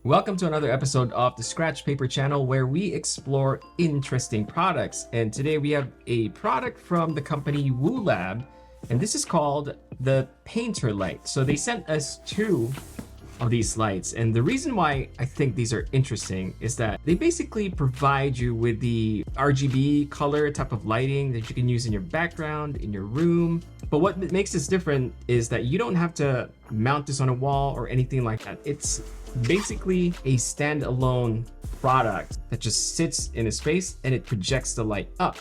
Welcome to another episode of the Scratch Paper channel where we explore interesting products. And today we have a product from the company WooLab, and this is called the Painter Light. So they sent us two of these lights, and the reason why I think these are interesting is that they basically provide you with the RGB color type of lighting that you can use in your background, in your room. But what makes this different is that you don't have to mount this on a wall or anything like that. It's basically a standalone product that just sits in a space and it projects the light up.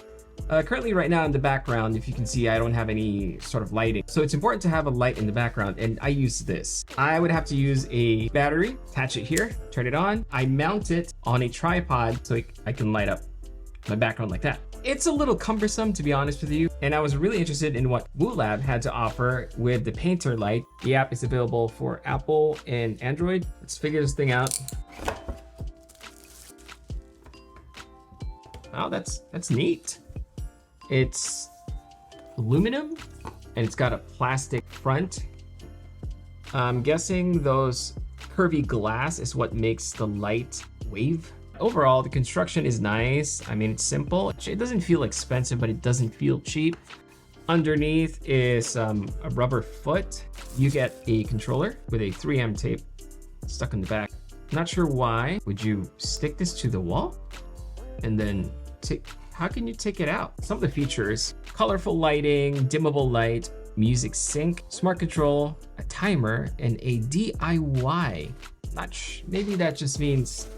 Currently right now in the background, if you can see, I don't have any sort of lighting. So it's important to have a light in the background, and I use this. I would have to use a battery, attach it here, turn it on. I mount it on a tripod so I can light up my background like that. It's a little cumbersome, to be honest with you, and I was really interested in what WooLab had to offer with the Painter Light. The app is available for Apple and Android. Let's figure this thing out. Oh, that's neat. It's aluminum and it's got a plastic front. I'm guessing those curvy glass is what makes the light wave. Overall, the construction is nice. I mean, it's simple. It doesn't feel expensive, but it doesn't feel cheap. Underneath is a rubber foot. You get a controller with a 3M tape stuck in the back. Not sure why. Would you stick this to the wall and then how can you take it out? Some of the features: colorful lighting, dimmable light, music sync, smart control, a timer, and a DIY. Maybe that just means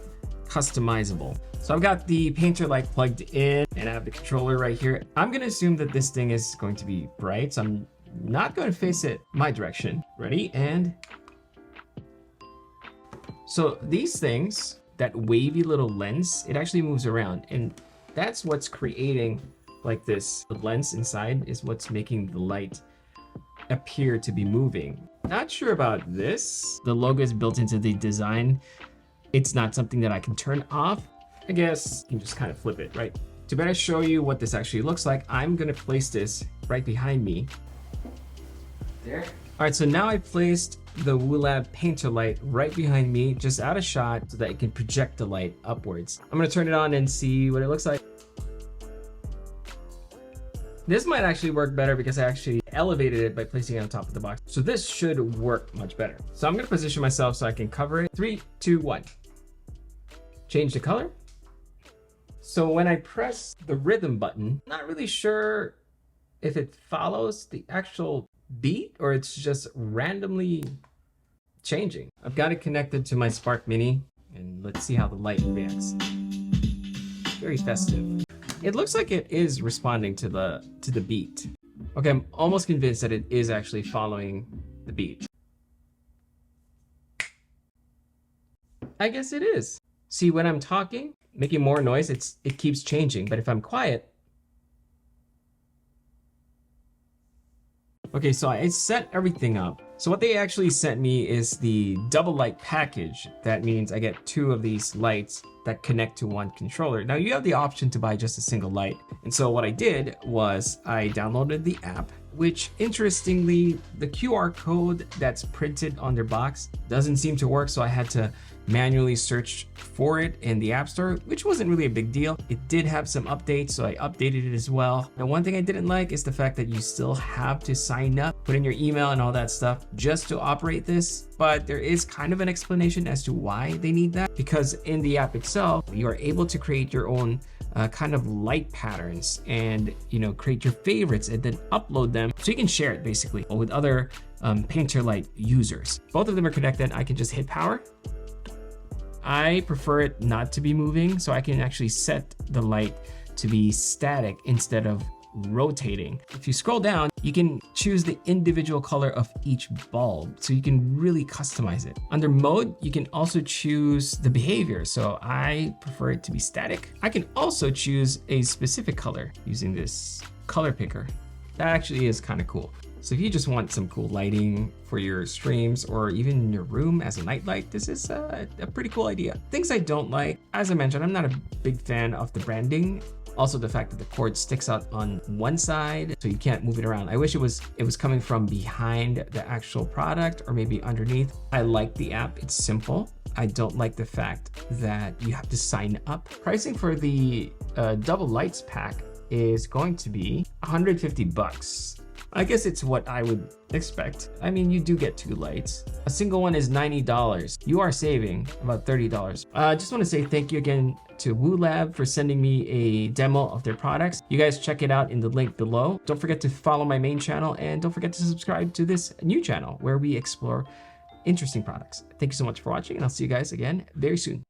customizable. So I've got the Painter Light plugged in and I have the controller right here. I'm gonna assume that this thing is going to be bright, so I'm not going to face it my direction. Ready? And so these things, that wavy little lens, it actually moves around, and that's what's creating like this. The lens inside is what's making the light appear to be moving. Not sure about this. The logo is built into the design. It's not something that I can turn off. I guess you can just kind of flip it, right? To better show you what this actually looks like, I'm gonna place this right behind me. There. All right, so now I placed the WooLab Painter Light right behind me, just out of shot, so that it can project the light upwards. I'm gonna turn it on and see what it looks like. This might actually work better because I actually elevated it by placing it on top of the box. So this should work much better. So I'm gonna position myself so I can cover it. 3, 2, 1. Change the color. So when I press the rhythm button, not really sure if it follows the actual beat or it's just randomly changing. I've got it connected to my Spark Mini, and let's see how the light reacts. Very festive. It looks like it is responding to the beat. Okay, I'm almost convinced that it is actually following the beat. I guess it is. See, when I'm talking, making more noise, it keeps changing, but if I'm quiet. Okay, so I set everything up. So what they actually sent me is the double light package. That means I get two of these lights that connect to one controller. Now you have the option to buy just a single light. And so what I did was I downloaded the app, which interestingly, the QR code that's printed on their box doesn't seem to work. So I had to manually search for it in the App Store, which wasn't really a big deal. It did have some updates, so I updated it as well. Now, one thing I didn't like is the fact that you still have to sign up, put in your email and all that stuff just to operate this. But there is kind of an explanation as to why they need that, because in the app itself, you are able to create your own kind of light patterns and create your favorites and then upload them so you can share it basically with other Painter Light users. Both of them are connected. I can just hit power. I prefer it not to be moving, so I can actually set the light to be static instead of rotating. If you scroll down, you can choose the individual color of each bulb, so you can really customize it. Under mode, you can also choose the behavior, so I prefer it to be static. I can also choose a specific color using this color picker. That actually is kind of cool. So if you just want some cool lighting for your streams or even in your room as a night light, this is a pretty cool idea. Things I don't like, as I mentioned, I'm not a big fan of the branding Also, the fact that the cord sticks out on one side, so you can't move it around. I wish it was coming from behind the actual product or maybe underneath. I like the app. It's simple. I don't like the fact that you have to sign up. Pricing for the double lights pack is going to be 150 bucks. I guess it's what I would expect. I mean, you do get 2 lights. A single one is $90. You are saving about $30. I just want to say thank you again to WooLab for sending me a demo of their products. You guys check it out in the link below. Don't forget to follow my main channel and don't forget to subscribe to this new channel where we explore interesting products. Thank you so much for watching and I'll see you guys again very soon.